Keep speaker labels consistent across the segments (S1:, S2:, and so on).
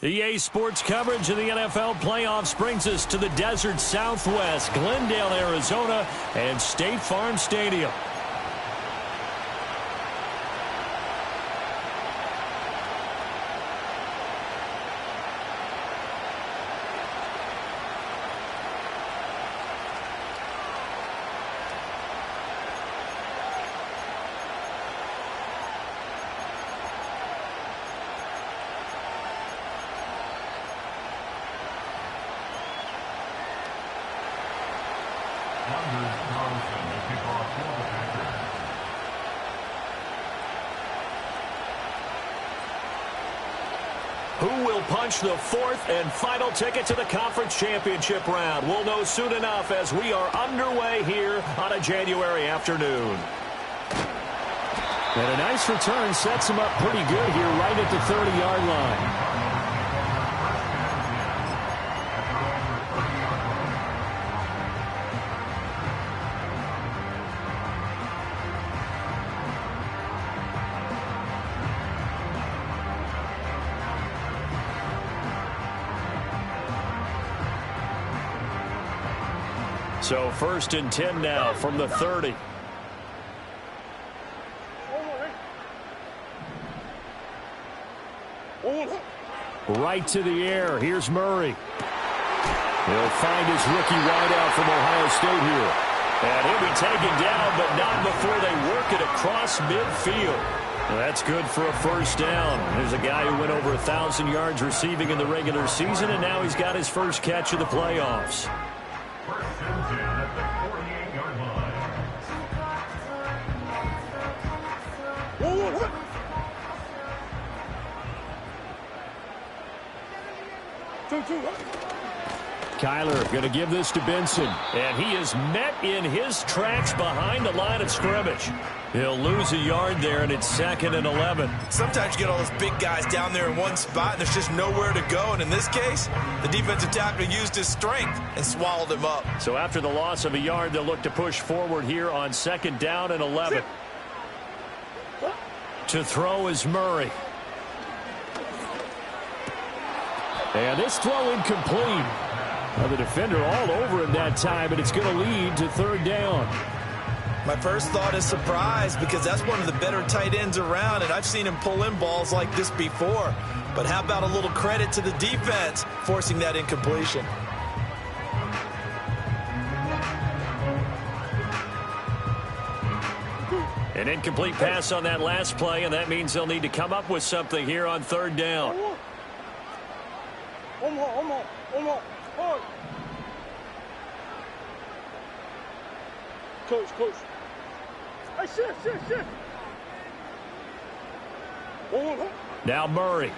S1: EA Sports coverage of the NFL playoffs brings us to the desert Southwest, Glendale, Arizona, and State Farm Stadium. Who will punch the fourth and final ticket to the conference championship round? We'll know soon enough as we are underway here on a January afternoon.
S2: And a nice return sets him up pretty good here right at the 30-yard line.
S1: So 1st and 10 now from the 30.
S2: Right to the air. Here's Murray. He'll find his rookie wideout from Ohio State here.
S1: And he'll be taken down, but not before they work it across midfield. Well, that's good for a first down. There's a guy who went over 1,000 yards receiving in the regular season, and now he's got his first catch of the playoffs.
S2: Kyler going to give this to Benson.
S1: And he is met in his tracks behind the line of scrimmage. He'll lose a yard there, and it's 2nd and 11.
S3: Sometimes you get all those big guys down there in one spot, and there's just nowhere to go. And in this case, the defensive tackle used his strength and swallowed him up.
S1: So after the loss of a yard, they'll look to push forward here on 2nd down and 11. To throw is Murray.
S2: And this throw incomplete. Well, the defender all over him that time, and it's going to lead to 3rd down.
S3: My first thought is surprise, because that's one of the better tight ends around, and I've seen him pull in balls like this before. But how about a little credit to the defense forcing that incompletion?
S1: An incomplete pass on that last play, and that means they'll need to come up with something here on 3rd down.
S4: Coach. Hey, shift.
S1: Now Murray.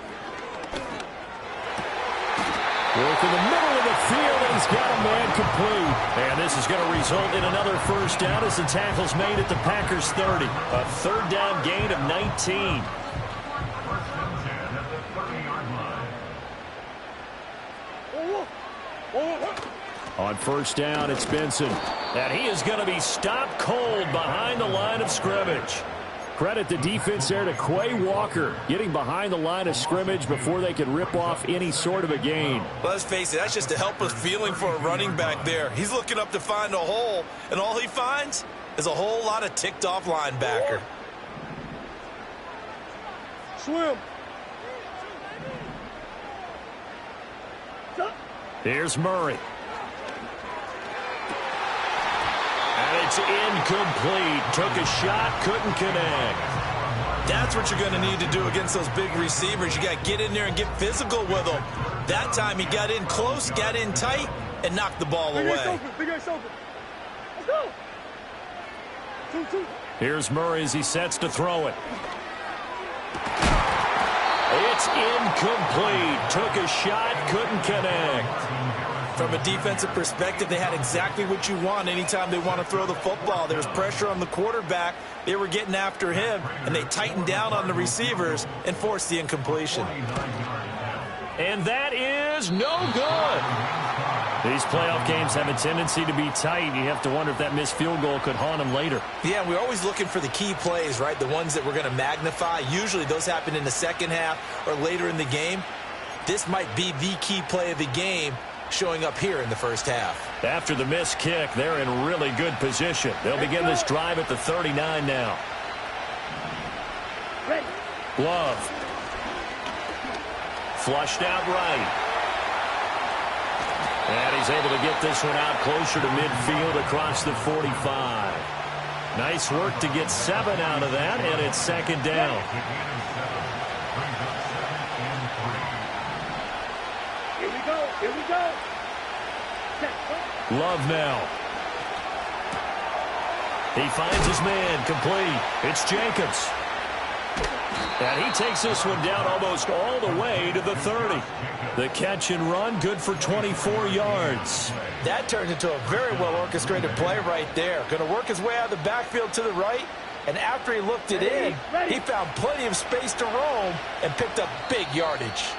S1: Work in the middle of the field, and he's got a man complete. And this is going to result in another first down as the tackle's made at the Packers' 30. A 3rd down gain of 19.
S2: On 1st down, it's Benson.
S1: And he is going to be stopped cold behind the line of scrimmage.
S2: Credit the defense there to Quay Walker, getting behind the line of scrimmage before they could rip off any sort of a gain.
S3: Let's face it, that's just a helpless feeling for a running back there. He's looking up to find a hole, and all he finds is a whole lot of ticked-off linebacker.
S4: Swim.
S1: Here's Murray. And it's incomplete. Took a shot, couldn't connect.
S3: That's what you're going to need to do against those big receivers. You got to get in there and get physical with them. That time he got in close, got in tight, and knocked the ball away.
S4: Big ass open. Let's go. 2-2.
S1: Here's Murray as he sets to throw it. It's incomplete. Took a shot, couldn't connect.
S3: From a defensive perspective, they had exactly what you want anytime they want to throw the football. There's pressure on the quarterback. They were getting after him, and they tightened down on the receivers and forced the incompletion.
S1: And that is no good. These playoff games have a tendency to be tight. You have to wonder if that missed field goal could haunt them later.
S3: Yeah, we're always looking for the key plays, right? The ones that we're going to magnify. Usually those happen in the second half or later in the game. This might be the key play of the game showing up here in the first half.
S1: After the missed kick, they're in really good position. They'll begin this drive at the 39 now.
S4: Ready.
S1: Love. Flushed out right. And he's able to get this one out closer to midfield across the 45. Nice work to get 7 out of that, and it's second down.
S4: Here we go. Here we go.
S1: Love now. He finds his man, complete. It's Jacobs. And he takes this one down almost all the way to the 30. The catch and run, good for 24 yards.
S3: That turned into a very well-orchestrated play right there. Going to work his way out of the backfield to the right, and after he looked it in, he found plenty of space to roam and picked up big yardage.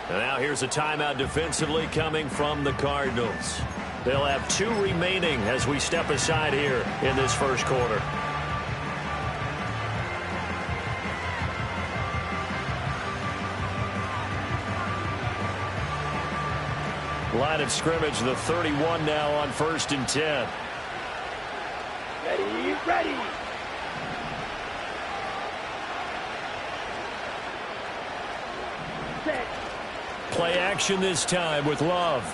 S1: And now here's a timeout defensively coming from the Cardinals. They'll have 2 remaining as we step aside here in this first quarter. Line of scrimmage, the 31 now on 1st and 10.
S4: Ready, ready. Set.
S1: Play action this time with Love.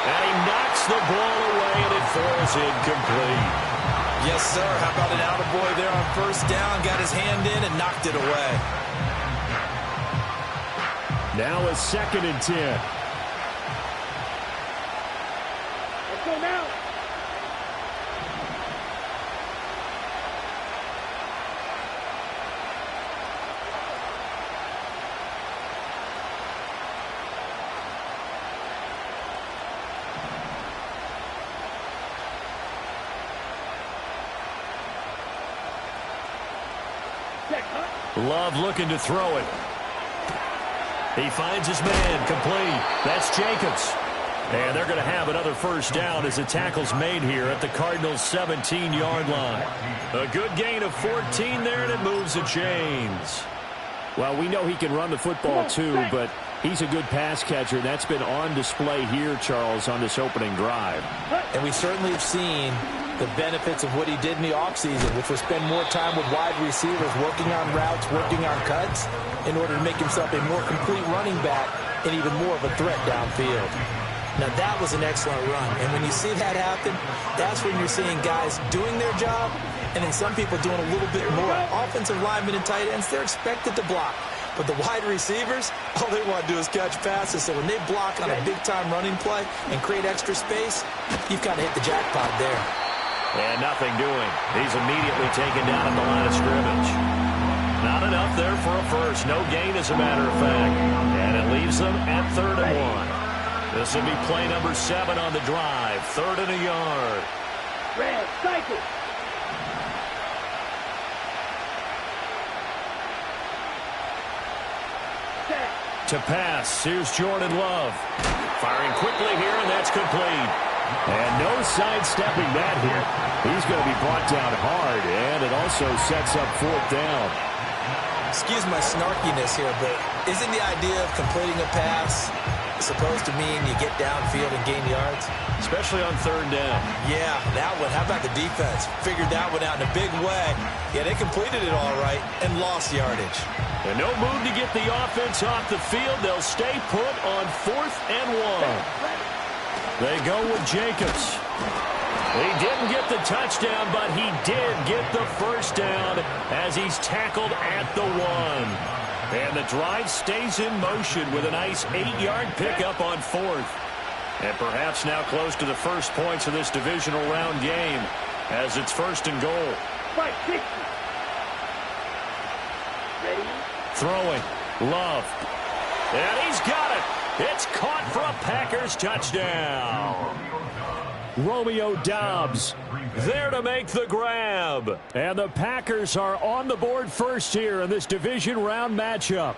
S1: And he knocks the ball away, and it falls incomplete.
S3: Yes, sir. How about an attaboy there on 1st down? Got his hand in and knocked it away.
S2: Now a 2nd and 10.
S4: Let's go now.
S1: Love looking to throw it. He finds his man, complete. That's Jacobs. And they're going to have another 1st down as the tackle's made here at the Cardinals' 17-yard line. A good gain of 14 there, and it moves the chains.
S2: Well, we know he can run the football too, but he's a good pass catcher. That's been on display here, Charles, on this opening drive.
S3: And we certainly have seen the benefits of what he did in the offseason, which was spend more time with wide receivers, working on routes, working on cuts, in order to make himself a more complete running back and even more of a threat downfield. Now, that was an excellent run. And when you see that happen, that's when you're seeing guys doing their job and then some people doing a little bit more. Offensive linemen and tight ends, they're expected to block. But the wide receivers, all they want to do is catch passes. So when they block on a big-time running play and create extra space, you've got to hit the jackpot there.
S1: And nothing doing. He's immediately taken down at the line of scrimmage. Not enough there for a first. No gain, as a matter of fact. And it leaves them at 3rd and 1. This will be play number 7 on the drive. 3rd and a yard.
S4: Red, cycle. Set.
S1: To pass, here's Jordan Love. Firing quickly here, and that's complete.
S2: And no sidestepping that here. He's going to be brought down hard, and it also sets up 4th down.
S3: Excuse my snarkiness here, but isn't the idea of completing a pass supposed to mean you get downfield and gain yards?
S1: Especially on 3rd down.
S3: Yeah, that one. How about the defense? Figured that one out in a big way. Yeah, they completed it all right and lost yardage.
S1: And no move to get the offense off the field. They'll stay put on 4th and 1. They go with Jacobs. He didn't get the touchdown, but he did get the 1st down as he's tackled at the 1. And the drive stays in motion with a nice 8-yard pickup on 4th. And perhaps now close to the first points of this divisional round game as it's 1st and goal.
S4: Right, 60. Ready.
S1: Throwing. Love. And he's got it. It's caught for a Packers touchdown.
S2: Romeo Doubs
S1: there to make the grab.
S2: And the Packers are on the board first here in this division round matchup.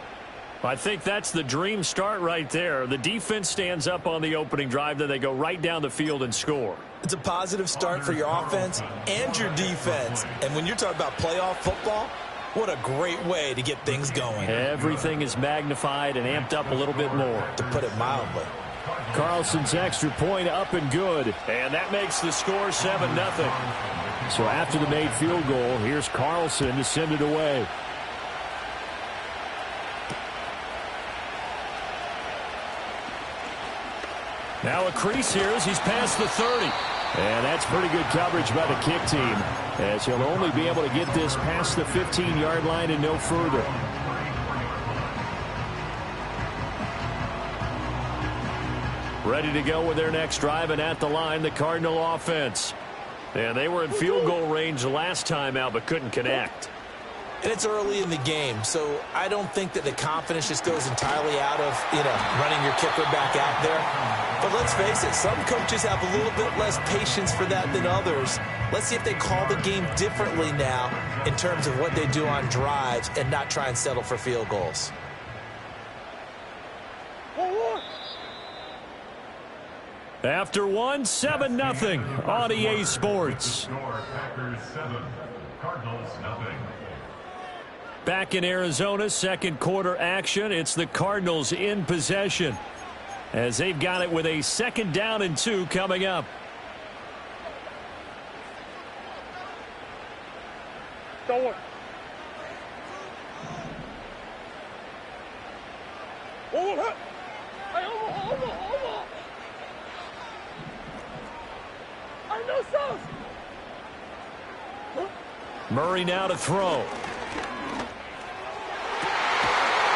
S1: I think that's the dream start right there. The defense stands up on the opening drive, then they go right down the field and score.
S3: It's a positive start for your offense and your defense. And when you're talking about playoff football, What a great way to get things going.
S1: Everything is magnified and amped up a little bit more.
S3: To put it mildly.
S2: Carlson's extra point up and good.
S1: And that makes the score 7-0.
S2: So after the made field goal, here's Carlson to send it away.
S1: Now a crease here as he's past the 30.
S2: And that's pretty good coverage by the kick team, as he'll only be able to get this past the 15-yard line and no further.
S1: Ready to go with their next drive, and at the line, the Cardinal offense. And they were in field goal range last time out, but couldn't connect.
S3: And it's early in the game, so I don't think that the confidence just goes entirely out of, running your kicker back out there. But let's face it, some coaches have a little bit less patience for that than others. Let's see if they call the game differently now in terms of what they do on drives and not try and settle for field goals.
S1: After 7-0 on EA Sports. Back in Arizona, second quarter action. It's the Cardinals in possession as they've got it with a 2nd down and 2 coming up.
S4: Don't worry.
S1: Murray now to throw.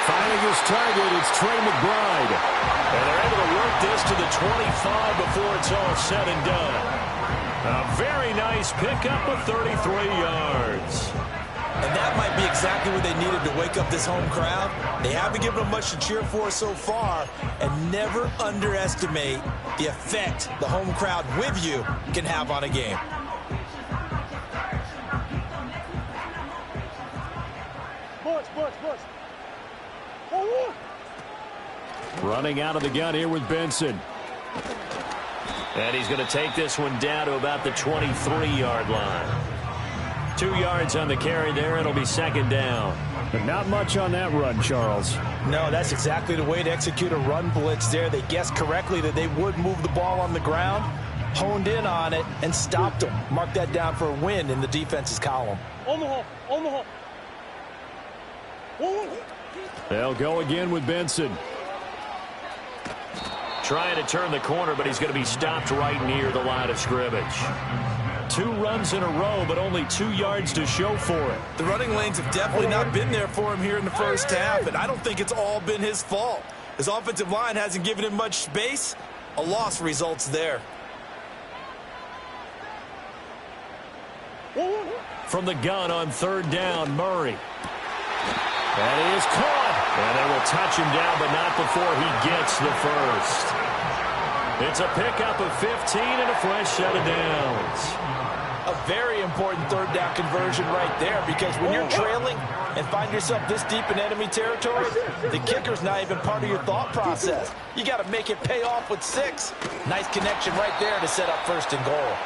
S2: Finding his target, it's Trey McBride.
S1: And they're able to work this to the 25 before it's all said and done. A very nice pickup of 33 yards.
S3: And that might be exactly what they needed to wake up this home crowd. They haven't given them much to cheer for so far, and never underestimate the effect the home crowd with you can have on a game.
S2: Running out of the gun here with Benson.
S1: And he's going to take this one down to about the 23-yard line. 2 yards on the carry there. It'll be 2nd down.
S2: But not much on that run, Charles.
S3: No, that's exactly the way to execute a run blitz there. They guessed correctly that they would move the ball on the ground, honed in on it, and stopped them. Mark that down for a win in the defense's column.
S4: Omaha.
S2: They'll go again with Benson.
S1: Trying to turn the corner, but he's going to be stopped right near the line of scrimmage. 2 runs in a row, but only 2 yards to show for it.
S3: The running lanes have definitely not been there for him here in the first half, and I don't think it's all been his fault. His offensive line hasn't given him much space. A loss results there.
S1: From the gun on 3rd down, Murray. And he is caught. And they will touch him down, but not before he gets the first. It's a pickup of 15 and a fresh set of downs.
S3: A very important 3rd down conversion right there, because when you're trailing and find yourself this deep in enemy territory, the kicker's not even part of your thought process. You got to make it pay off with 6. Nice connection right there to set up 1st and goal.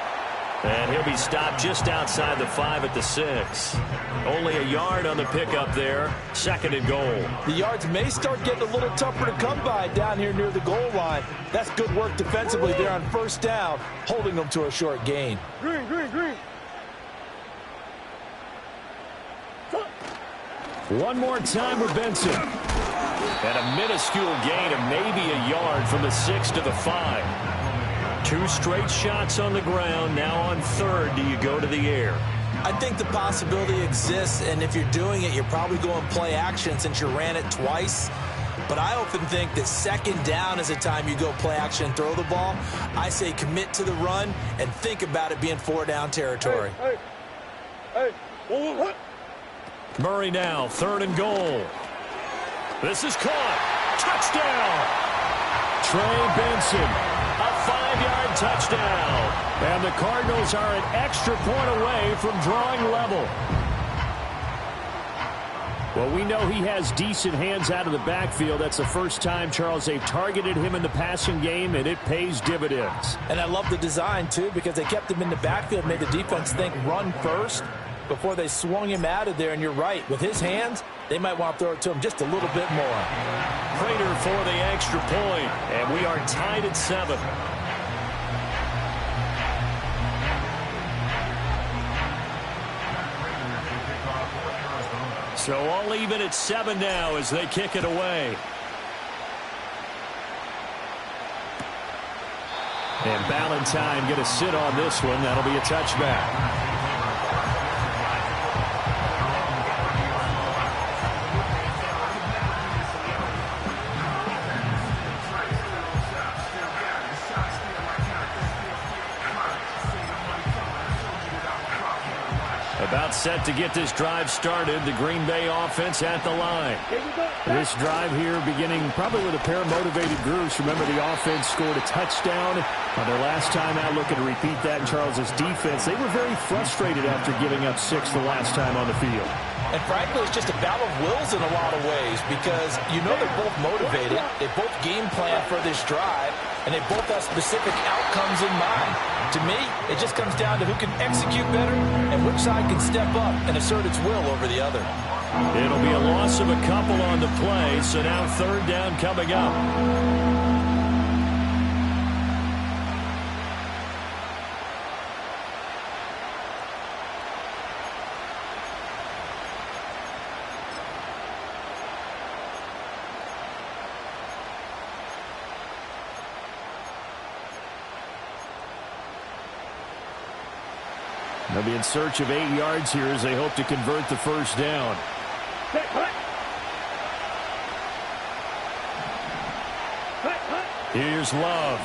S1: And he'll be stopped just outside the 5 at the 6. Only a yard on the pickup there. 2nd and goal.
S3: The yards may start getting a little tougher to come by down here near the goal line. That's good work defensively there on 1st down, holding them to a short gain.
S4: Green.
S2: One more time with Benson.
S1: And a minuscule gain of maybe a yard from the 6 to the 5. 2 straight shots on the ground. Now on 3rd, do you go to the air?
S3: I think the possibility exists, and if you're doing it, you're probably going play action since you ran it twice. But I often think that 2nd down is the time you go play action and throw the ball. I say commit to the run and think about it being 4-down territory.
S1: Murray now, 3rd and goal. This is caught. Touchdown!
S2: Trey Benson.
S1: A 5-yard touchdown.
S2: And the Cardinals are an extra point away from drawing level. Well, we know he has decent hands out of the backfield. That's the first time, Charles, they've targeted him in the passing game, and it pays dividends.
S3: And I love the design, too, because they kept him in the backfield, made the defense think run first. before they swung him out of there. And you're right, with his hands, they might want to throw it to him just a little bit more.
S1: Prater for the extra point, and we are tied at 7. So all even at 7 now as they kick it away. And Ballantyne going to sit on this one. That'll be a touchback. About set to get this drive started. The Green Bay offense at the line.
S2: This drive here beginning probably with a pair of motivated groups. Remember, the offense scored a touchdown on their last time out. Looking to repeat that in Charles's defense. They were very frustrated after giving up 6 the last time on the field.
S3: And frankly, it's just a battle of wills in a lot of ways because you know they're both motivated. They both game plan for this drive, and they both have specific outcomes in mind. To me, it just comes down to who can execute better and which side can step up and assert its will over the other.
S1: It'll be a loss of a couple on the play, so now 3rd down coming up.
S2: They'll be in search of 8 yards here as they hope to convert the 1st down.
S1: Here's Love.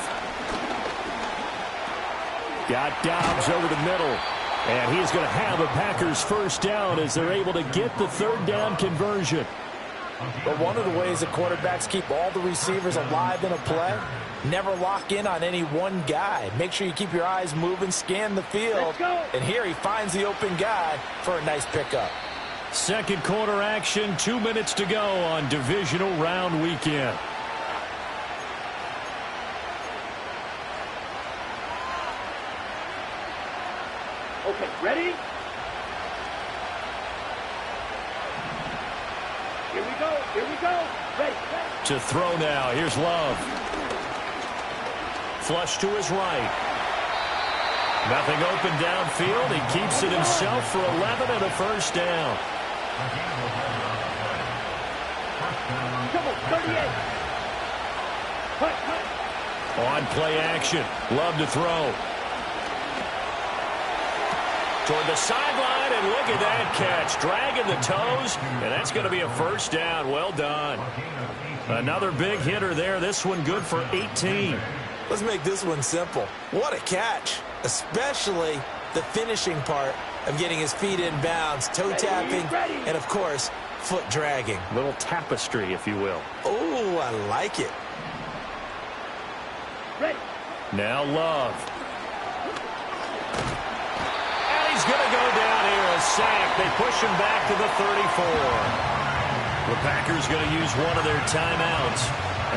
S2: Got Dobbs over the middle.
S1: And he's going to have a Packers 1st down as they're able to get the 3rd down conversion.
S3: But one of the ways that quarterbacks keep all the receivers alive in a play, never lock in on any one guy. Make sure you keep your eyes moving, scan the field. And here he finds the open guy for a nice pickup.
S1: 2nd quarter action, 2 minutes to go on divisional round weekend.
S4: Okay, ready? Here we go, here we go. Ready.
S1: To throw now, here's Love. Flush to his right. Nothing open downfield. He keeps it himself for 11 and a 1st down.
S4: Come on, 38.
S1: On play action. Love to throw. Toward the sideline, and look at that catch. Dragging the toes, and that's going to be a 1st down. Well done. Another big hitter there. This one good for 18.
S3: Let's make this one simple. What a catch, especially the finishing part of getting his feet in bounds, toe tapping, and, of course, foot dragging.
S1: Little tapestry, if you will.
S3: Oh, I like it.
S4: Ready.
S1: Now Love. And he's going to go down here, a sack. They push him back to the 34. The Packers going to use one of their timeouts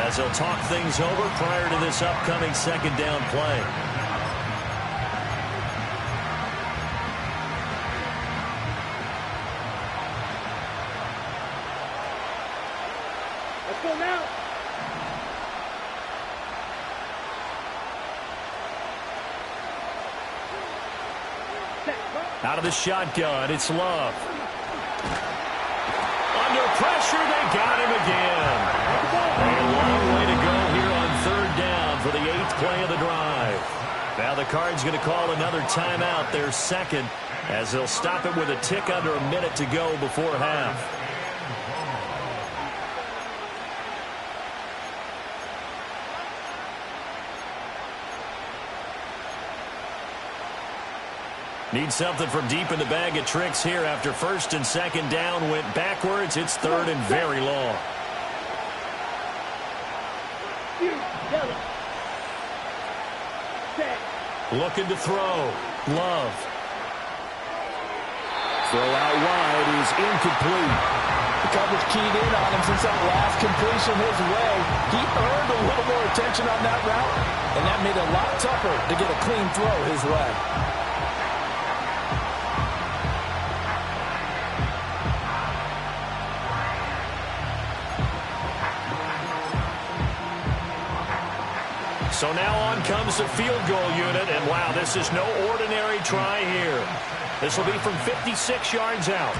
S1: as they'll talk things over prior to this upcoming 2nd down play.
S4: Let's go now.
S1: Out of the shotgun, it's Love. Under pressure, they got him again. A long way to go here on 3rd down for the 8th play of the drive. Now the Cards going to call another timeout, their 2nd, as they'll stop it with a tick under a minute to go before half. Need something from deep in the bag of tricks here after 1st and 2nd down went backwards. It's 3rd and very long. Looking to throw. Love.
S2: Throw out wide is incomplete.
S3: The coverage keyed in on him since that last completion his way. He earned a little more attention on that route, and that made it a lot tougher to get a clean throw his way.
S1: So now on comes the field goal unit, and wow, this is no ordinary try here. This will be from 56 yards out.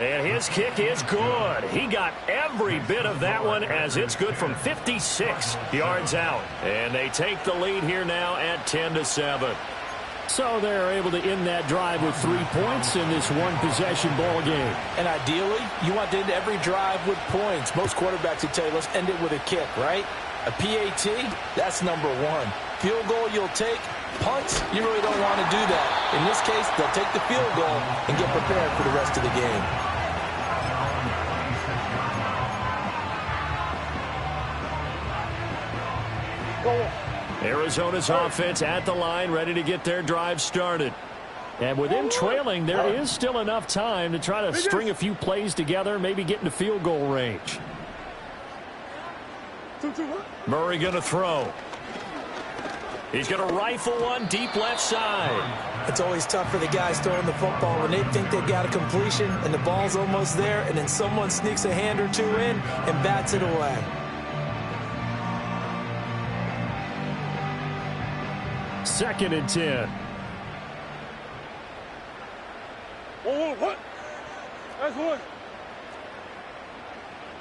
S1: And his kick is good. He got every bit of that one as it's good from 56 yards out. And they take the lead here now at 10-7.
S2: So they're able to end that drive with 3 points in this one-possession ball game. And ideally, you want to end every drive with points. Most quarterbacks would tell you, let's end it with a kick, right? A PAT, that's number one. Field goal you'll take. Punts, you really don't want to do that. In this case, they'll take the field goal and get prepared for the rest of the game.
S1: Arizona's offense at the line, ready to get their drive started. And with them trailing, there is still enough time to try to string a few plays together, maybe get into field goal range. Murray going to throw. He's going to rifle one deep left side.
S3: It's always tough for the guys throwing the football when they think they've got a completion and the ball's almost there, and then someone sneaks a hand or two in and bats it away.
S2: Second and 10.
S4: What? That's one.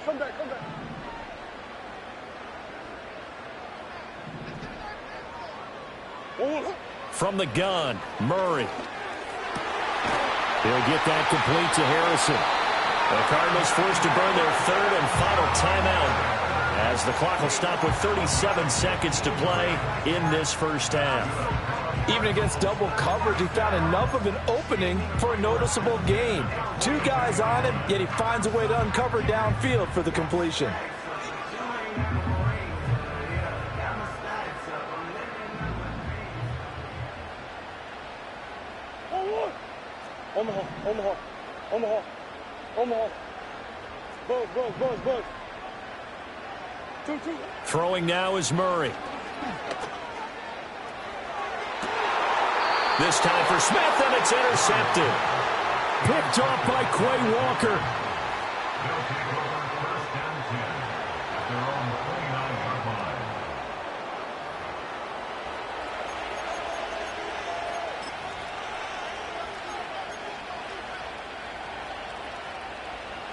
S4: Come back.
S1: From the gun, Murray. He'll get that complete to Harrison. The Cardinals forced to burn their third and final timeout as the clock will stop with 37 seconds to play in this first half.
S3: Even against double coverage, he found enough of an opening for a noticeable gain. 2 guys on him, yet he finds a way to uncover downfield for the completion.
S4: Omaha. Buzz. 2.
S1: Throwing now is Murray. This time for Smith, and it's intercepted.
S2: Picked off by Quay Walker.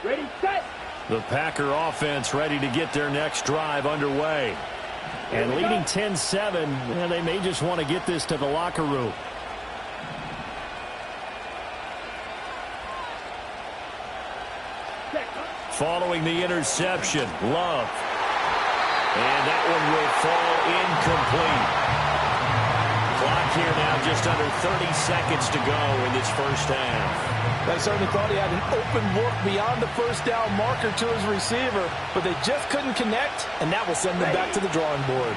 S4: Ready, set.
S1: The Packer offense ready to get their next drive underway.
S2: And leading 10-7, they may just want to get this to the locker room.
S1: Following the interception, Love. And that one will fall incomplete. Clock here now just under 30 seconds to go in this first half.
S3: I certainly thought he had an open look beyond the first down marker to his receiver, but they just couldn't connect, and that will send them back to the drawing board.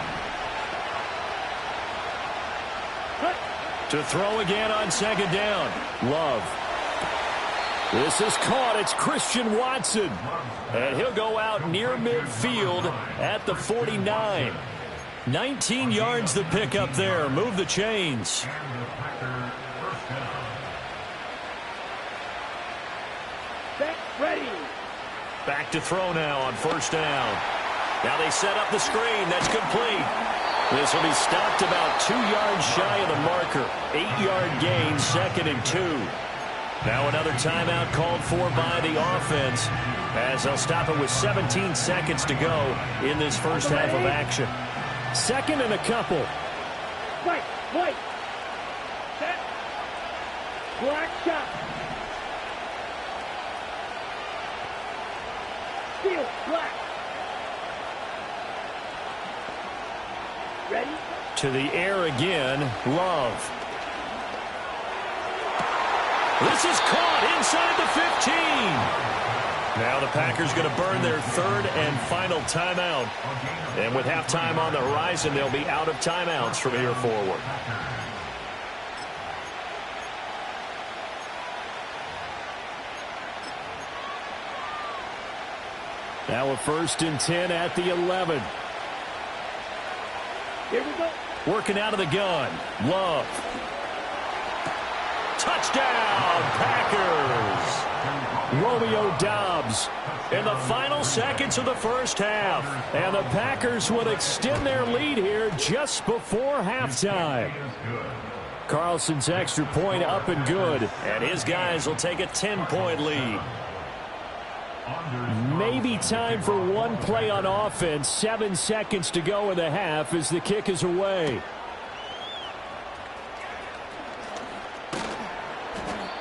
S1: To throw again on second down, Love.
S2: This is caught. It's Christian Watson.
S1: And he'll go out near midfield at the 49. 19 yards the pick up there. Move the chains.
S4: Ready.
S1: Back to throw now on first down. Now they set up the screen. That's complete. This will be stopped about 2 yards shy of the marker. 8-yard gain, 2nd and 2. Now another timeout called for by the offense as they'll stop it with 17 seconds to go in this first half of action.
S2: 2nd and a couple.
S4: White. Set. Black shot. Steel, black. Ready?
S1: To the air again, Love. This is caught inside the 15. Now the Packers going to burn their third and final timeout. And with halftime on the horizon, they'll be out of timeouts from here forward.
S2: Now a 1st and 10 at the 11.
S4: Here we go.
S1: Working out of the gun, Love. Touchdown, Packers.
S2: Romeo Doubs
S1: Dobbs in the final seconds of the first half. And the Packers would extend their lead here just before halftime. Carlson's extra point up and good. And his guys will take a 10-point lead. Maybe time for one play on offense. 7 seconds to go in the half as the kick is away.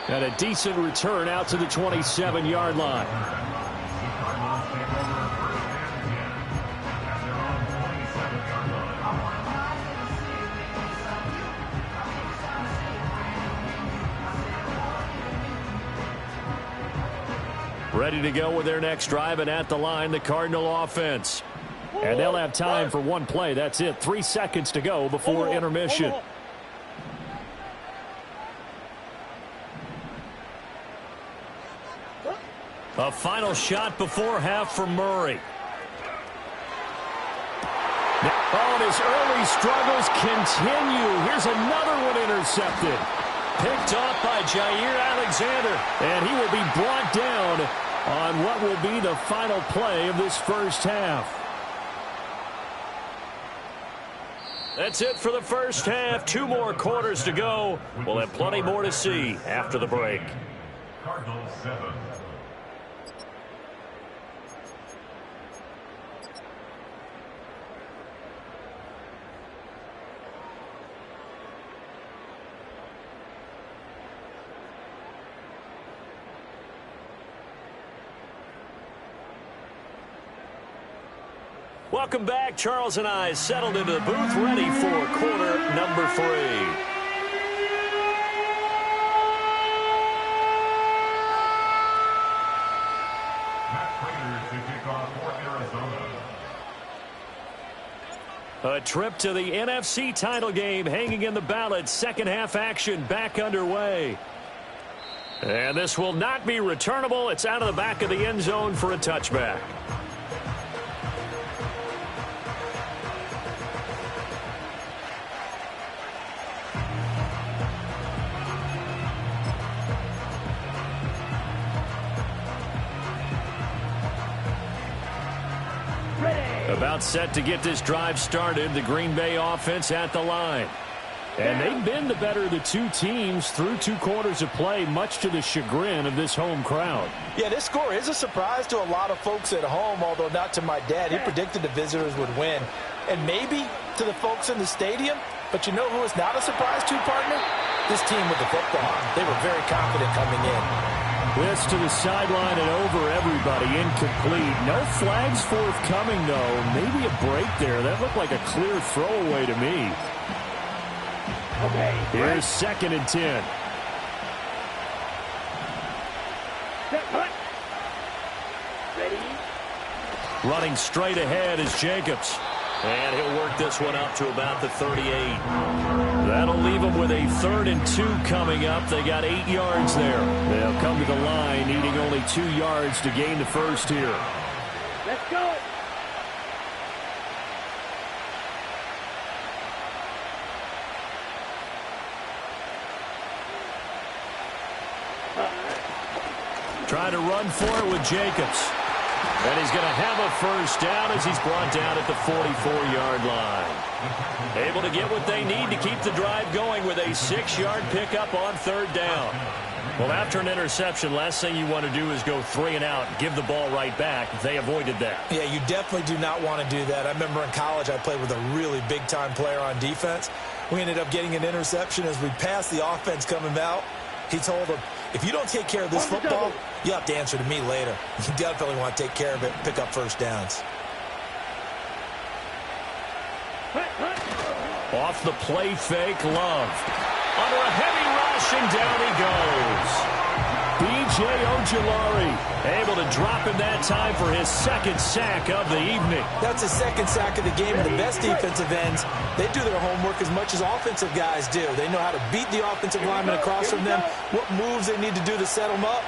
S1: And a decent return out to the 27-yard line. Ready to go with their next drive, and at the line, the Cardinal offense. And they'll have time for one play. That's it. 3 seconds to go before intermission. A final shot before half for Murray. Oh, and his early struggles continue. Here's another one intercepted. Picked off by Jair Alexander. And he will be brought down on what will be the final play of this first half. That's it for the first half. 2 more quarters to go. We'll have plenty more to see after the break.
S5: Cardinals 7.
S1: Welcome back. Charles and I settled into the booth, ready for quarter number 3. A trip to the NFC title game hanging in the balance. Second half action back underway. And this will not be returnable. It's out of the back of the end zone for a touchback. About set to get this drive started. The Green Bay offense at the line. And they've been the better of the two teams through 2 quarters of play, much to the chagrin of this home crowd.
S3: Yeah, this score is a surprise to a lot of folks at home, although not to my dad. He predicted the visitors would win. And maybe to the folks in the stadium. But you know who is not a surprise to, partner? This team with the football. They were very confident coming in.
S2: This to the sideline and over everybody, incomplete. No flags forthcoming, though. Maybe a break there. That looked like a clear throwaway to me.
S4: Okay.
S2: Here's 2nd and 10.
S4: Ready?
S1: Running straight ahead is Jacobs. And he'll work this one up to about the 38. That'll leave them with a 3rd and 2 coming up. They got 8 yards there. They'll come to the line needing only 2 yards to gain the first here.
S4: Let's go.
S1: Trying to run for it with Jacobs. And he's going to have a first down as he's brought down at the 44-yard line. Able to get what they need to keep the drive going with a 6-yard pickup on 3rd down. Well, after an interception, last thing you want to do is go 3 and out, give the ball right back. They avoided that.
S3: Yeah, you definitely do not want to do that. I remember in college I played with a really big-time player on defense. We ended up getting an interception as we passed the offense coming out. He told him, if you don't take care of this football, you'll have to answer to me later. You definitely want to take care of it and pick up first downs.
S1: Off the play fake, Love. Under a heavy rush, and down he goes. B.J. Ojulari able to drop him that time for his 2nd sack of the evening.
S3: That's his 2nd sack of the game, and the best defensive ends, they do their homework as much as offensive guys do. They know how to beat the offensive lineman across from them, what moves they need to do to set them up.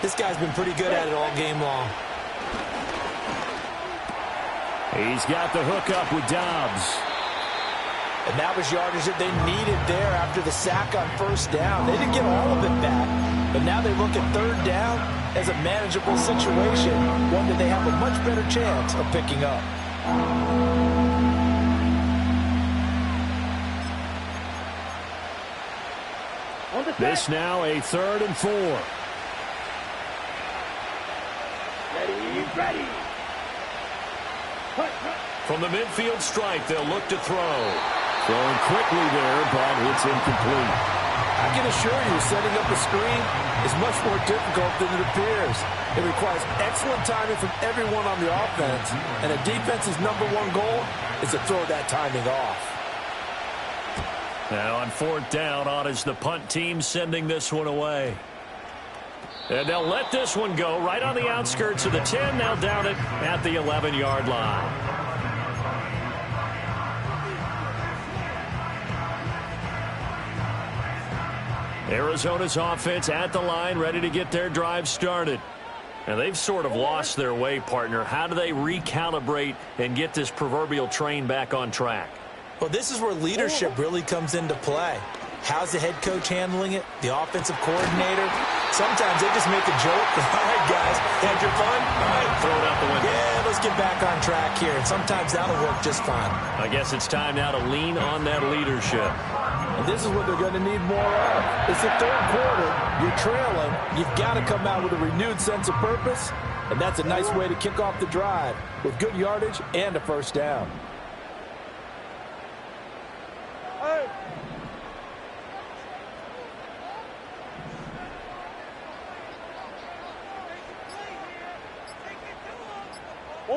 S3: This guy's been pretty good at it all game long.
S2: He's got the hook up with Dobbs.
S3: And that was yardage that they needed there after the sack on 1st down. They didn't get all of it back, but now they look at 3rd down. as a manageable situation, one that they have a much better chance of picking up.
S2: This now a 3rd and 4.
S4: Ready.
S1: From the midfield stripe, they'll look to throw.
S2: Throwing quickly there, but it's incomplete.
S3: I can assure you, setting up a screen is much more difficult than it appears. It requires excellent timing from everyone on the offense, and a defense's #1 goal is to throw that timing off.
S1: Now on 4th down, on is the punt team sending this one away. And they'll let this one go right on the outskirts of the 10. They'll down it at the 11-yard line. Arizona's offense at the line, ready to get their drive started. And they've sort of lost their way, partner. How do they recalibrate and get this proverbial train back on track?
S3: Well, this is where leadership really comes into play. How's the head coach handling it? The offensive coordinator? Sometimes they just make a joke. All right, guys, had your fun? All right,
S1: throw it out the window.
S3: Yeah, let's get back on track here. And sometimes that'll work just fine.
S1: I guess it's time now to lean on that leadership.
S3: And this is what they're going to need more of. It's the 3rd quarter. You're trailing. You've got to come out with a renewed sense of purpose. And that's a nice way to kick off the drive with good yardage and a 1st down.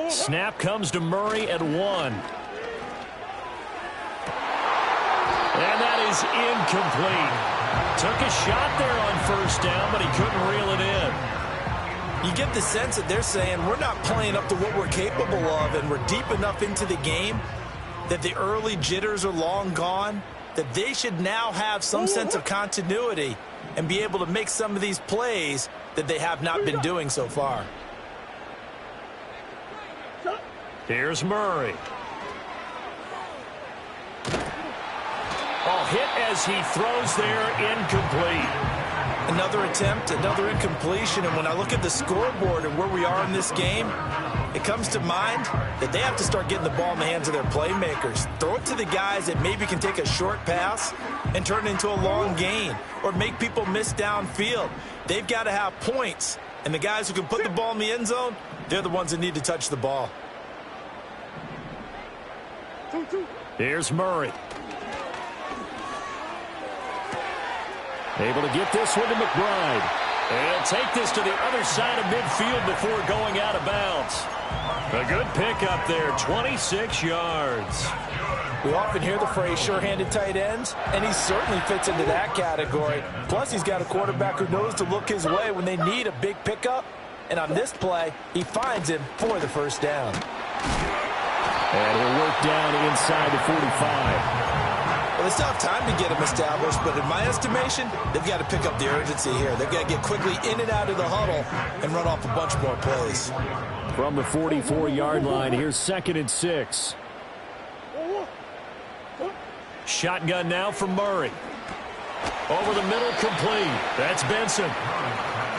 S1: Snap comes to Murray at 1. And that is incomplete. Took a shot there on 1st down, but he couldn't reel it in.
S3: You get the sense that they're saying we're not playing up to what we're capable of, and we're deep enough into the game that the early jitters are long gone, that they should now have some sense of continuity and be able to make some of these plays that they have not been doing so far.
S1: Here's Murray. Oh, hit as he throws there, incomplete.
S3: Another attempt, another incompletion, and when I look at the scoreboard and where we are in this game, it comes to mind that they have to start getting the ball in the hands of their playmakers. Throw it to the guys that maybe can take a short pass and turn it into a long gain or make people miss downfield. They've got to have points, and the guys who can put the ball in the end zone, they're the ones that need to touch the ball.
S1: Here's Murray.
S2: Able to get this one to McBride.
S1: And take this to the other side of midfield before going out of bounds. A good pickup there, 26 yards.
S3: We often hear the phrase sure-handed tight ends, and he certainly fits into that category. Plus, he's got a quarterback who knows to look his way when they need a big pickup. And on this play, he finds him for the 1st down.
S2: And he'll work down inside the 45.
S3: Well, they still have time to get him established, but in my estimation, they've got to pick up the urgency here. They've got to get quickly in and out of the huddle and run off a bunch more plays.
S2: From the 44-yard line, here's 2nd and 6.
S1: Shotgun now for Murray. Over the middle, complete. That's Benson.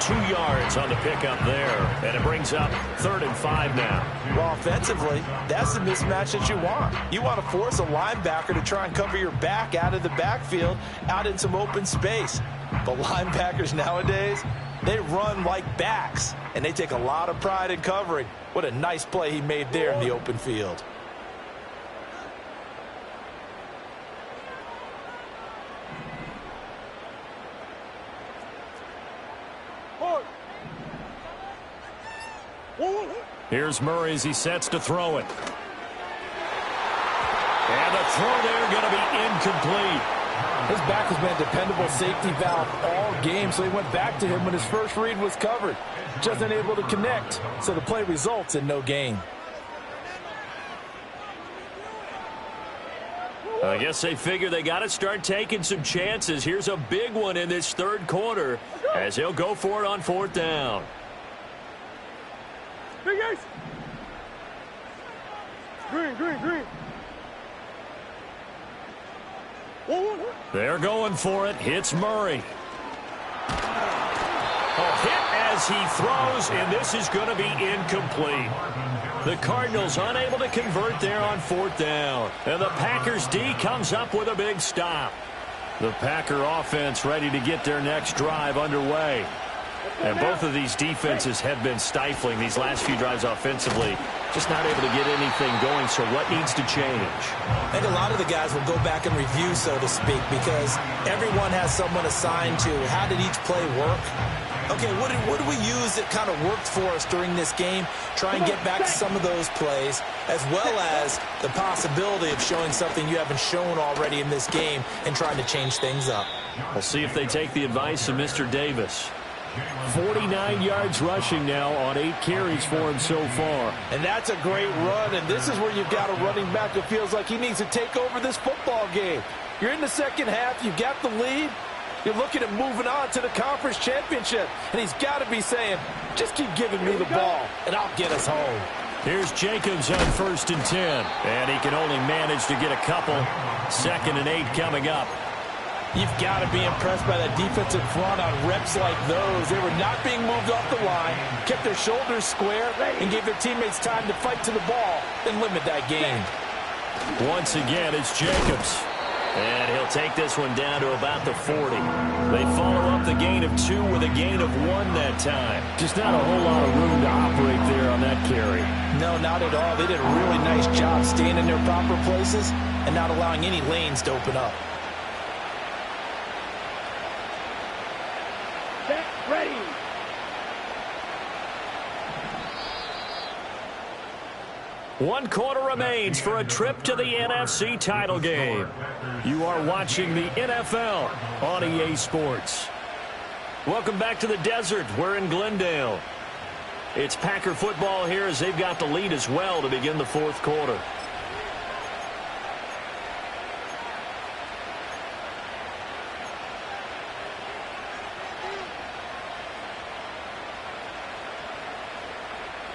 S1: 2 yards on the pickup there, and it brings up 3rd and 5 now.
S3: Well, offensively, that's the mismatch that you want. You want to force a linebacker to try and cover your back out of the backfield, out in some open space. But linebackers nowadays, they run like backs, and they take a lot of pride in covering. What a nice play he made there in the open field.
S1: Here's Murray as he sets to throw it. And the throw there going to be incomplete.
S3: His back has been a dependable safety valve all game, so he went back to him when his first read was covered. Just unable to connect, so the play results in no gain.
S1: I guess they figure they got to start taking some chances. Here's a big one in this 3rd quarter as he'll go for it on 4th down.
S4: Green.
S1: They're going for it. Hits Murray. Oh, hit as as he throws, and this is going to be incomplete. The Cardinals unable to convert there on 4th down. And the Packers D comes up with a big stop. The Packer offense ready to get their next drive underway. And both of these defenses have been stifling these last few drives offensively. Just not able to get anything going, so what needs to change?
S3: I think a lot of the guys will go back and review, so to speak, because everyone has someone assigned to how did each play work. Okay, what do we use that kind of worked for us during this game? Try and get back to some of those plays, as well as the possibility of showing something you haven't shown already in this game and trying to change things up.
S1: We'll see if they take the advice of Mr. Davis.
S2: 49 yards rushing now on 8 carries for him so far.
S6: And that's a great run, and this is where you've got a running back that feels like he needs to take over this football game. You're in the second half, you've got the lead. You're looking at moving on to the conference championship, and he's got to be saying, just keep giving me the ball, and I'll get us home.
S1: Here's Jacobs on 1st and 10, and he can only manage to get a couple. 2nd and 8 coming up.
S6: You've got to be impressed by that defensive front on reps like those. They were not being moved off the line, kept their shoulders square, and gave their teammates time to fight to the ball and limit that gain.
S1: Once again, it's Jacobs. And he'll take this one down to about the 40. They follow up the gain of 2 with a gain of 1 that time.
S2: Just not a whole lot of room to operate there on that carry.
S3: No, not at all. They did a really nice job staying in their proper places and not allowing any lanes to open up.
S4: Set, ready.
S1: One quarter remains for a trip to the NFC title game. You are watching the NFL on EA Sports. Welcome back to the desert. We're in Glendale. It's Packer football here as they've got the lead as well to begin the 4th quarter.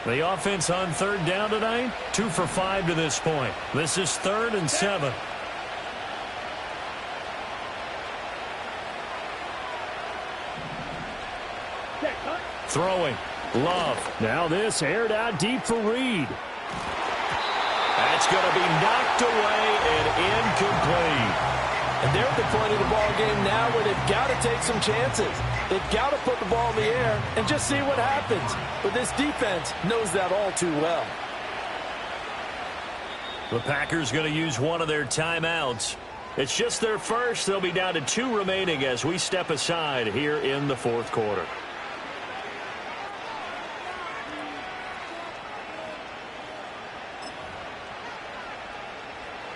S1: The offense on 3rd down tonight, 2 for 5 to this point. This is 3rd and 7. Throwing. Love.
S2: Now this aired out deep for Reed.
S1: That's going to be knocked away and incomplete.
S6: And they're at the point of the ball game now where they've got to take some chances. They've got to put the ball in the air and just see what happens. But this defense knows that all too well.
S1: The Packers going to use one of their timeouts. It's just their first. They'll be down to 2 remaining as we step aside here in the 4th quarter.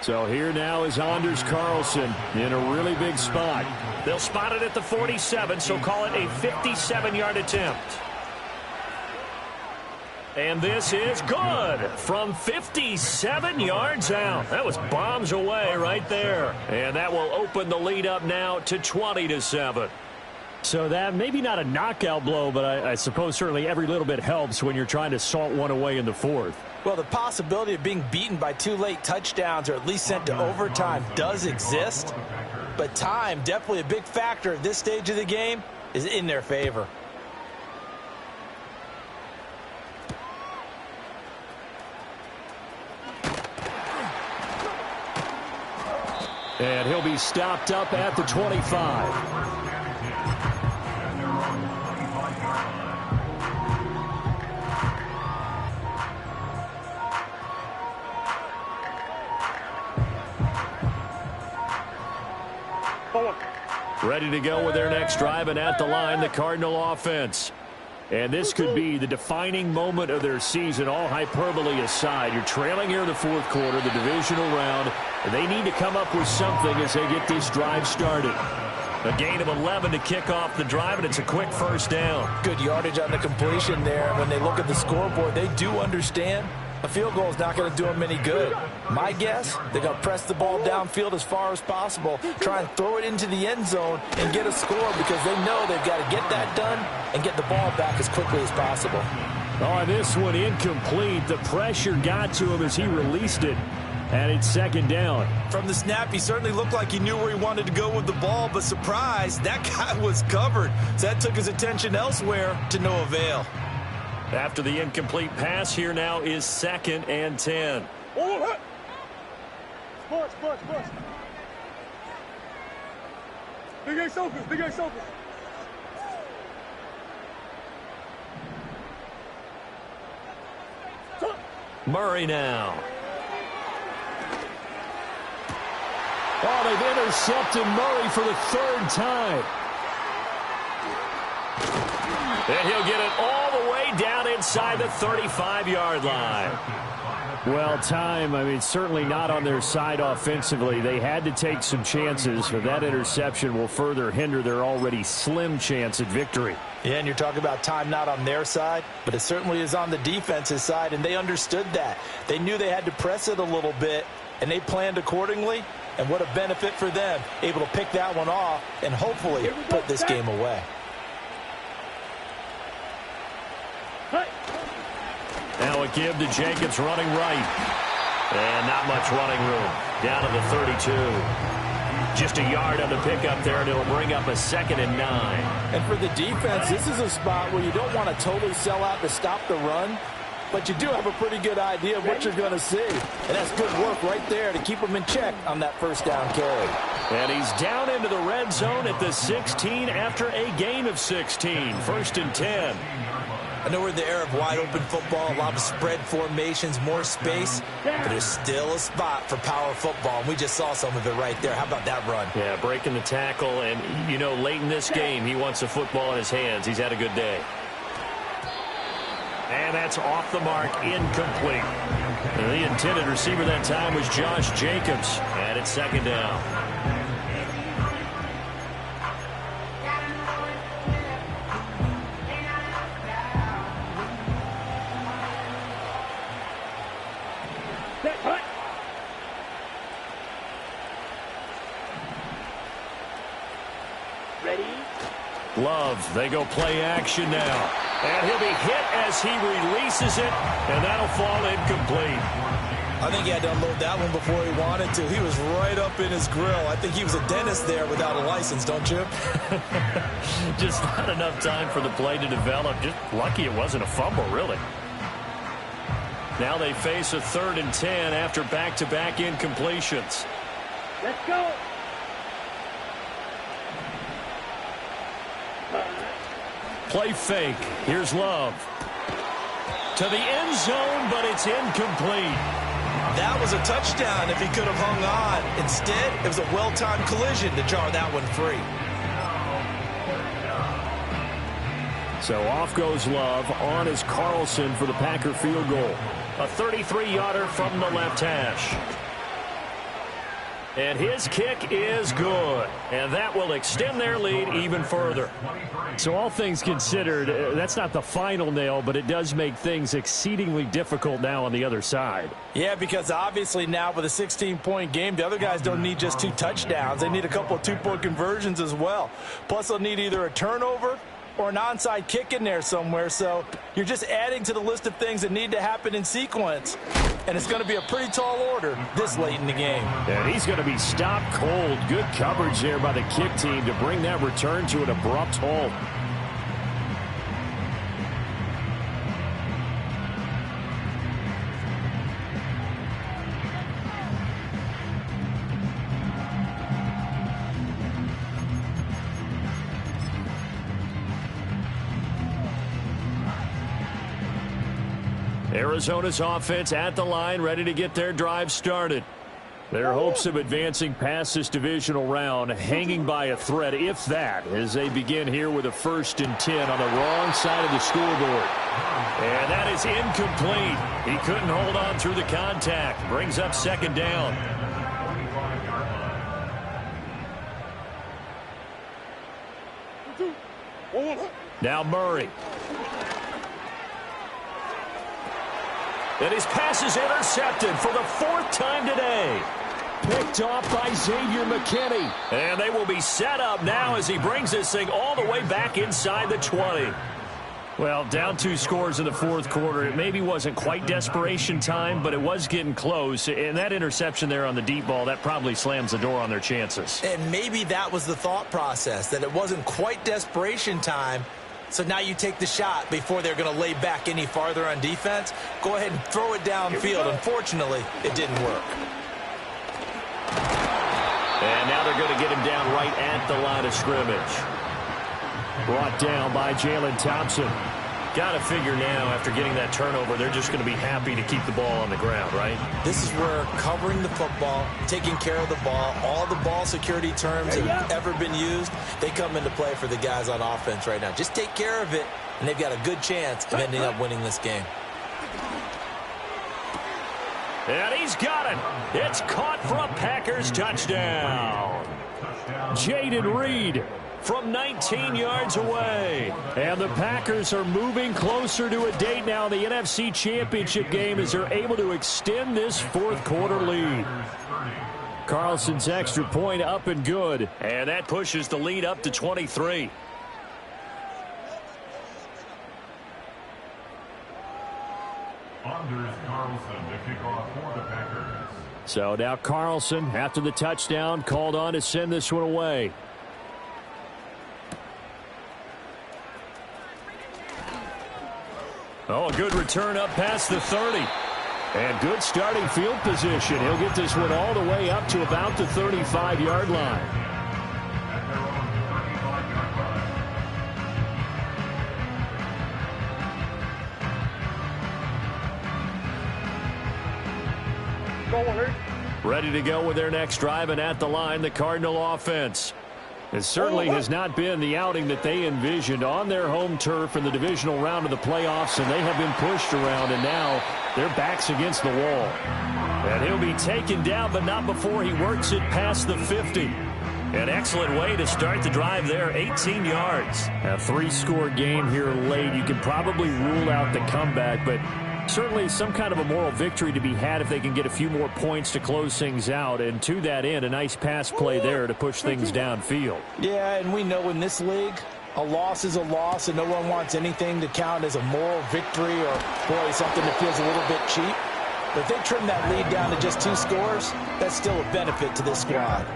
S2: So here now is Anders Carlson in a really big spot.
S1: They'll spot it at the 47, so call it a 57-yard attempt. And this is good from 57 yards out. That was bombs away right there. And that will open the lead up now to 20-7.
S2: So that maybe not a knockout blow, but I suppose certainly every little bit helps when you're trying to salt one away in the 4th.
S3: Well, the possibility of being beaten by 2 late touchdowns or at least sent to overtime does exist. But time, definitely a big factor at this stage of the game, is in their favor.
S2: And he'll be stopped up at the 25.
S1: Ready to go with their next drive, and at the line, the Cardinal offense. And this could be the defining moment of their season, all hyperbole aside. You're trailing here in the 4th quarter, the divisional round, and they need to come up with something as they get this drive started. A gain of 11 to kick off the drive, and it's a quick 1st down.
S3: Good yardage on the completion there. When they look at the scoreboard, they do understand a field goal is not going to do them any good. My guess, they're going to press the ball downfield as far as possible, try and throw it into the end zone and get a score because they know they've got to get that done and get the ball back as quickly as possible.
S2: Oh, this one incomplete. The pressure got to him as he released it. And it's second down.
S3: From the snap, he certainly looked like he knew where he wanted to go with the ball, but surprise, that guy was covered. So that took his attention elsewhere to no avail.
S1: After the incomplete pass, here now is 2nd and 10.
S4: Sports. Big A Sophus.
S1: Murray now.
S2: Oh, they've intercepted Murray for the 3rd time.
S1: And he'll get it all the way down inside the 35-yard line.
S2: Well, certainly not on their side offensively. They had to take some chances, but that interception will further hinder their already slim chance at victory.
S3: Yeah, and you're talking about time not on their side, but it certainly is on the defense's side, and they understood that. They knew they had to press it a little bit, and they planned accordingly, and what a benefit for them, able to pick that one off and hopefully put this game away.
S1: Now a give to Jacobs running right. And not much running room. Down to the 32. Just a yard on the pickup there, and it'll bring up a 2nd and 9.
S6: And for the defense, this is a spot where you don't want to totally sell out to stop the run, but you do have a pretty good idea of what you're going to see. And that's good work right there to keep them in check on that 1st down carry.
S1: And he's down into the red zone at the 16 after a gain of 16. 1st and 10.
S3: I know we're in the era of wide-open football, a lot of spread formations, more space, but there's still a spot for power football, and we just saw some of it right there. How about that run?
S1: Yeah, breaking the tackle, and, late in this game, he wants the football in his hands. He's had a good day. And that's off the mark, incomplete. And the intended receiver that time was Josh Jacobs, and it's 2nd down. Love, they go play action now. And he'll be hit as he releases it, and that'll fall incomplete.
S3: I think he had to unload that one before he wanted to. He was right up in his grill. I think he was a dentist there without a license, don't you?
S1: Just not enough time for the play to develop. Just lucky it wasn't a fumble, really. Now they face a 3rd and 10 after back-to-back incompletions.
S4: Let's go.
S1: Play fake. Here's Love. To the end zone, but it's incomplete.
S3: That was a touchdown if he could have hung on. Instead, it was a well-timed collision to jar that one free.
S2: So off goes Love. On is Carlson for the Packer field goal.
S1: A 33-yarder from the left hash. And his kick is good. And that will extend their lead even further.
S2: So all things considered, that's not the final nail, but it does make things exceedingly difficult now on the other side.
S3: Yeah, because obviously now with a 16-point game, the other guys don't need just 2 touchdowns. They need a couple of 2-point conversions as well. Plus, they'll need either a turnover or an onside kick in there somewhere. So you're just adding to the list of things that need to happen in sequence. And it's going to be a pretty tall order this late in the game.
S2: And he's going to be stopped cold. Good coverage there by the kick team to bring that return to an abrupt halt.
S1: Arizona's offense at the line, ready to get their drive started. Their hopes of advancing past this divisional round hanging by a thread, if that, as they begin here with a 1st and 10 on the wrong side of the scoreboard. And that is incomplete. He couldn't hold on through the contact. Brings up 2nd down. Now Murray. And his pass is intercepted for the 4th time today.
S2: Picked off by Xavier McKinney.
S1: And they will be set up now as he brings this thing all the way back inside the 20. Well, down 2 scores in the fourth quarter. It maybe wasn't quite desperation time, but it was getting close. And that interception there on the deep ball, that probably slams the door on their chances.
S3: And maybe that was the thought process, that it wasn't quite desperation time. So now you take the shot before they're going to lay back any farther on defense. Go ahead and throw it downfield. Unfortunately, it didn't work.
S1: And now they're going to get him down right at the line of scrimmage. Brought down by Jalen Thompson. Got to figure now, after getting that turnover, they're just going to be happy to keep the ball on the ground, right?
S3: This is where covering the football, taking care of the ball, all the ball security terms that have ever been used, they come into play for the guys on offense right now. Just take care of it, and they've got a good chance of ending up winning this game.
S1: And he's got it. It's caught for a Packers touchdown. Jaden Reed from 19 yards away. And the Packers are moving closer to a date now in the NFC Championship game as they're able to extend this fourth quarter lead. Carlson's extra point up and good. And that pushes the lead up to 23.
S5: Anders Carlson to kick off for the Packers.
S2: So now Carlson, after the touchdown, called on to send this one away.
S1: Oh, a good return up past the 30.
S2: And good starting field position. He'll get this one all the way up to about the 35-yard line.
S5: At their own 35-yard line.
S4: Go, Warner.
S2: Ready to go with their next drive, and at the line, the Cardinal offense. It certainly has not been the outing that they envisioned on their home turf in the divisional round of the playoffs, and they have been pushed around, and now their back's against the wall.
S1: And he'll be taken down, but not before he works it past the 50. An excellent way to start the drive there, 18 yards.
S2: A 3-score game here late. You can probably rule out the comeback, but certainly some kind of a moral victory to be had if they can get a few more points to close things out. And to that end, a nice pass play there to push things downfield.
S6: Yeah, and we know in this league, a loss is a loss, and no one wants anything to count as a moral victory or, boy, something that feels a little bit cheap. But if they trim that lead down to just 2 scores, that's still a benefit to this squad.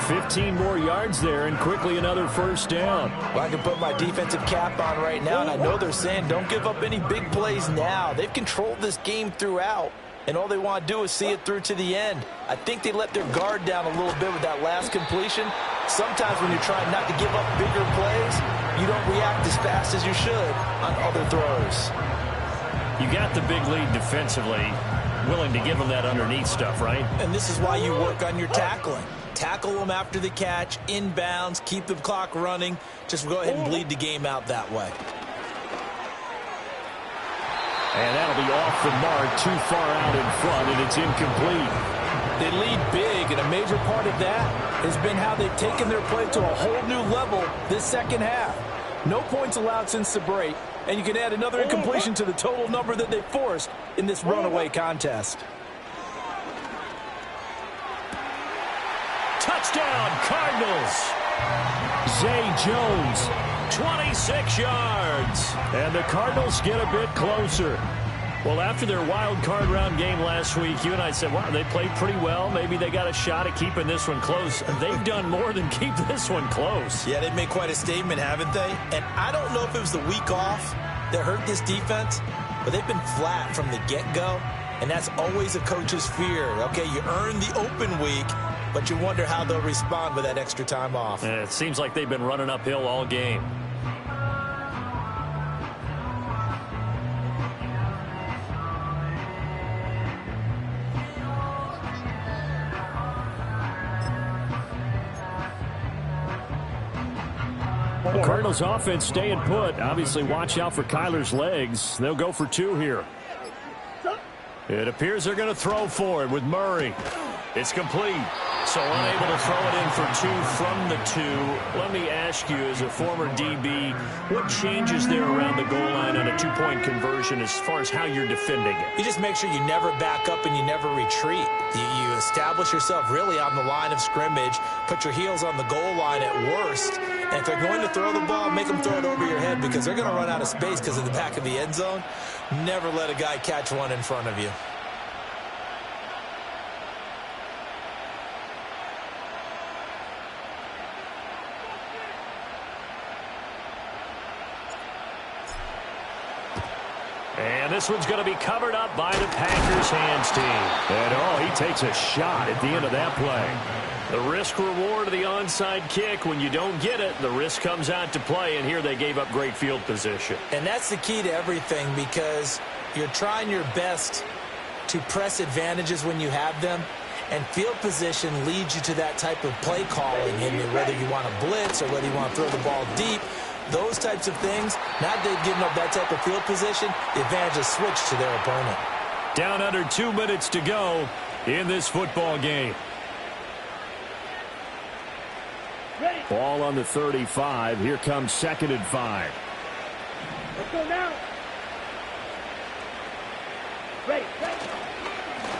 S2: 15 more yards there, and quickly another first down.
S3: Well, I can put my defensive cap on right now, and I know they're saying don't give up any big plays now. They've controlled this game throughout, and all they want to do is see it through to the end. I think they let their guard down a little bit with that last completion. Sometimes when you're trying not to give up bigger plays, you don't react as fast as you should on other throws.
S1: You got the big lead defensively, willing to give them that underneath stuff, right?
S3: And this is why you work on your tackling. Tackle them after the catch, inbounds, keep the clock running. Just go ahead and bleed the game out that way.
S2: And that'll be off the mark, too far out in front, and it's incomplete.
S6: They lead big, and a major part of that has been how they've taken their play to a whole new level this second half. No points allowed since the break, and you can add another incompletion to the total number that they forced in this runaway contest.
S1: Touchdown, Cardinals.
S2: Zay Jones.
S1: 26 yards.
S2: And the Cardinals get a bit closer.
S1: Well, after their wild card round game last week, you and I said, wow, they played pretty well. Maybe they got a shot at keeping this one close. They've done more than keep this one close.
S3: Yeah, they've made quite a statement, haven't they? And I don't know if it was the week off that hurt this defense, but they've been flat from the get-go, and that's always a coach's fear. Okay, you earn the open week, but you wonder how they'll respond with that extra time off.
S1: And it seems like they've been running uphill all game.
S2: The Cardinals offense staying put. Obviously, watch out for Kyler's legs. They'll go for 2 here.
S1: It appears they're going to throw for it with Murray. It's complete. So unable to throw it in for 2 from the 2. Let me ask you, as a former DB, what changes there around the goal line on a 2-point conversion as far as how you're defending it?
S3: You just make sure you never back up and you never retreat. You establish yourself really on the line of scrimmage, put your heels on the goal line at worst, And if they're going to throw the ball, make them throw it over your head because they're going to run out of space because of the back of the end zone. Never let a guy catch one in front of you.
S1: And this one's going to be covered up by the Packers hands team.
S2: And, he takes a shot at the end of that play.
S1: The risk reward of the onside kick. When you don't get it, the risk comes out to play, and here they gave up great field position.
S3: And that's the key to everything because you're trying your best to press advantages when you have them, and field position leads you to that type of play calling, and whether you want to blitz or whether you want to throw the ball deep, those types of things, now they've given up that type of field position, the advantage is switched to their opponent.
S1: Down under 2 minutes to go in this football game.
S2: Ball on the 35. Here comes 2nd and 5.
S4: Let's go now. Ready.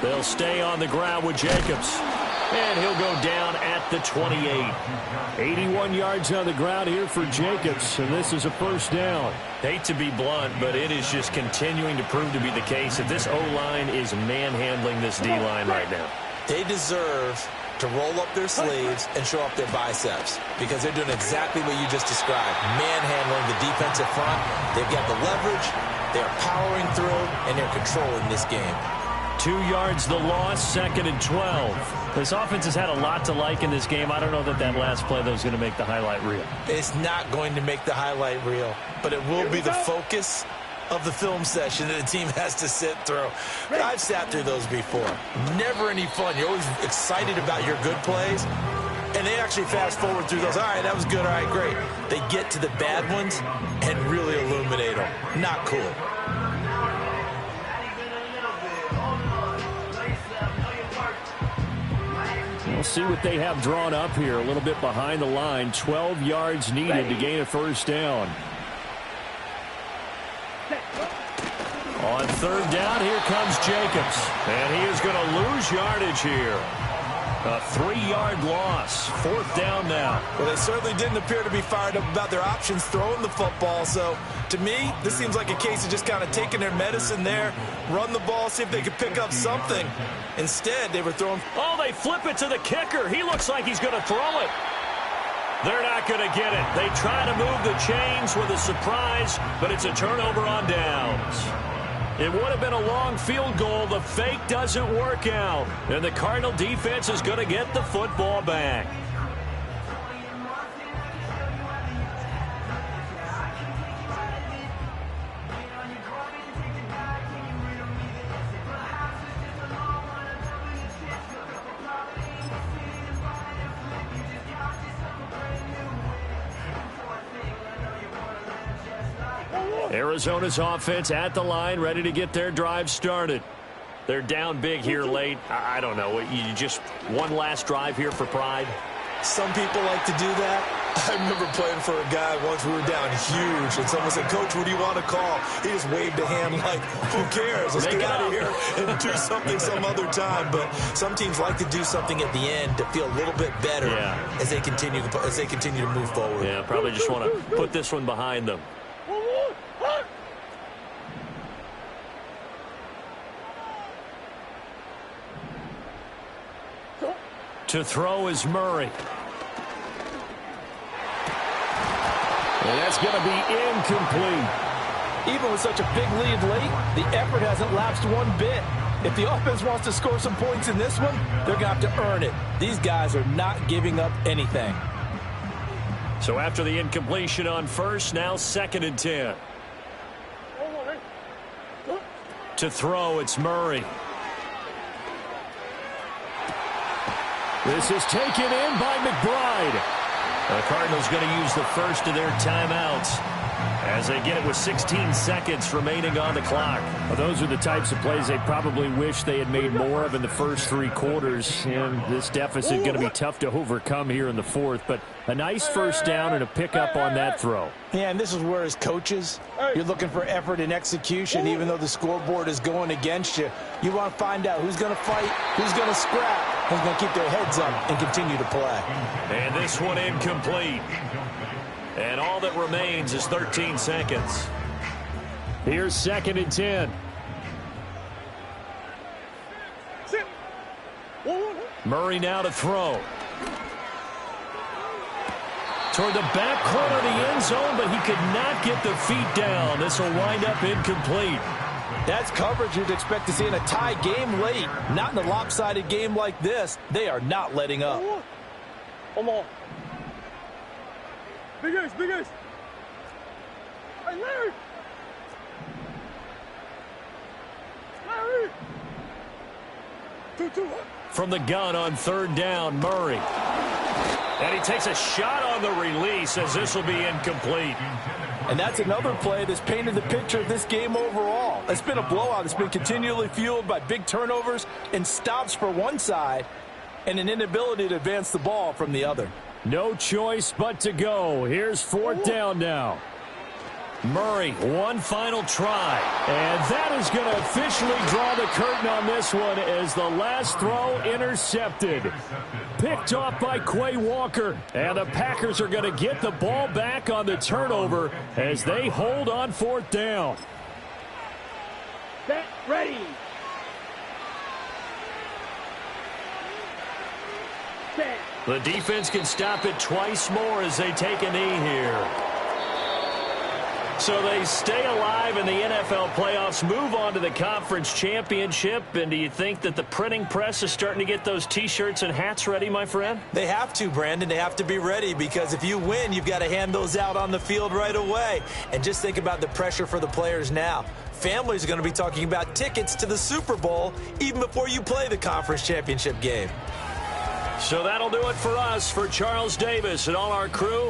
S1: They'll stay on the ground with Jacobs. And he'll go down at the 28.
S2: 81 yards on the ground here for Jacobs, and this is a first down.
S1: Hate to be blunt, but it is just continuing to prove to be the case that this O-line is manhandling this D-line right now.
S3: They deserve to roll up their sleeves and show up their biceps because they're doing exactly what you just described, manhandling the defensive front. They've got the leverage, they're powering through, and they're controlling this game.
S1: 2 yards the loss, 2nd and 12. This offense has had a lot to like in this game. I don't know that last play, though, is going to make the highlight reel.
S3: It's not going to make the highlight reel, but it will be the focus of the film session that a team has to sit through. I've sat through those before. Never any fun. You're always excited about your good plays, and they actually fast forward through those. All right, that was good. All right, great. They get to the bad ones and really illuminate them. Not cool.
S2: We'll see what they have drawn up here. A little bit behind the line. 12 yards needed to gain a first down.
S1: On 3rd down, here comes Jacobs. And he is going to lose yardage here. A 3-yard loss. 4th down now.
S3: Well, they certainly didn't appear to be fired up about their options throwing the football. So, to me, this seems like a case of just kind of taking their medicine there, run the ball, see if they could pick up something. Instead, they were throwing.
S1: Oh, they flip it to the kicker. He looks like he's going to throw it. They're not going to get it. They try to move the chains with a surprise, but it's a turnover on downs. It would have been a long field goal. The fake doesn't work out. And the Cardinal defense is going to get the football back. Arizona's offense at the line, ready to get their drive started. They're down big here late. I don't know. You just one last drive here for pride?
S3: Some people like to do that. I remember playing for a guy once. We were down huge, and someone said, "Coach, what do you want to call?" He just waved a hand like, "Who cares? Let's get out of here and do something some other time." But some teams like to do something at the end to feel a little bit better as they continue to move forward.
S1: Yeah, probably just want to put this one behind them. To throw is Murray.
S2: And that's going to be incomplete.
S6: Even with such a big lead late, the effort hasn't lapsed one bit. If the offense wants to score some points in this one, they're going to have to earn it. These guys are not giving up anything.
S1: So after the incompletion on first, now 2nd and 10. To throw, it's Murray.
S2: This is taken in by McBride.
S1: The Cardinals going to use the first of their timeouts as they get it with 16 seconds remaining on the clock.
S2: Well, those are the types of plays they probably wish they had made more of in the first 3 quarters. And this deficit going to be tough to overcome here in the 4th. But a nice first down and a pickup on that throw.
S6: Yeah, and this is where as coaches, you're looking for effort and execution, even though the scoreboard is going against you. You want to find out who's going to fight, who's going to scrap, who's going to keep their heads up and continue to play.
S1: And this one incomplete. And all that remains is 13 seconds.
S2: Here's 2nd and 10.
S1: Murray now to throw. Toward the back corner of the end zone, but he could not get the feet down. This will wind up incomplete.
S6: That's coverage you'd expect to see in a tie game late. Not in a lopsided game like this. They are not letting up.
S4: Big ace, big ace. Hey, Larry. Larry. 2-2.
S1: From the gun on 3rd down, Murray. And he takes a shot on the release as this will be incomplete.
S6: And that's another play that's painted the picture of this game overall. It's been a blowout. It's been continually fueled by big turnovers and stops for one side and an inability to advance the ball from the other.
S2: No choice but to go. Here's 4th down now.
S1: Murray, one final try.
S2: And that is going to officially draw the curtain on this one as the last throw intercepted. Picked off by Quay Walker. And the Packers are going to get the ball back on the turnover as they hold on 4th down.
S4: Set, ready. Set.
S1: The defense can stop it twice more as they take a knee here. So they stay alive in the NFL playoffs, move on to the conference championship. And do you think that the printing press is starting to get those T-shirts and hats ready, my friend?
S3: They have to, Brandon. They have to be ready because if you win, you've got to hand those out on the field right away. And just think about the pressure for the players now. Families are going to be talking about tickets to the Super Bowl even before you play the conference championship game.
S1: So that'll do it for us. For Charles Davis and all our crew,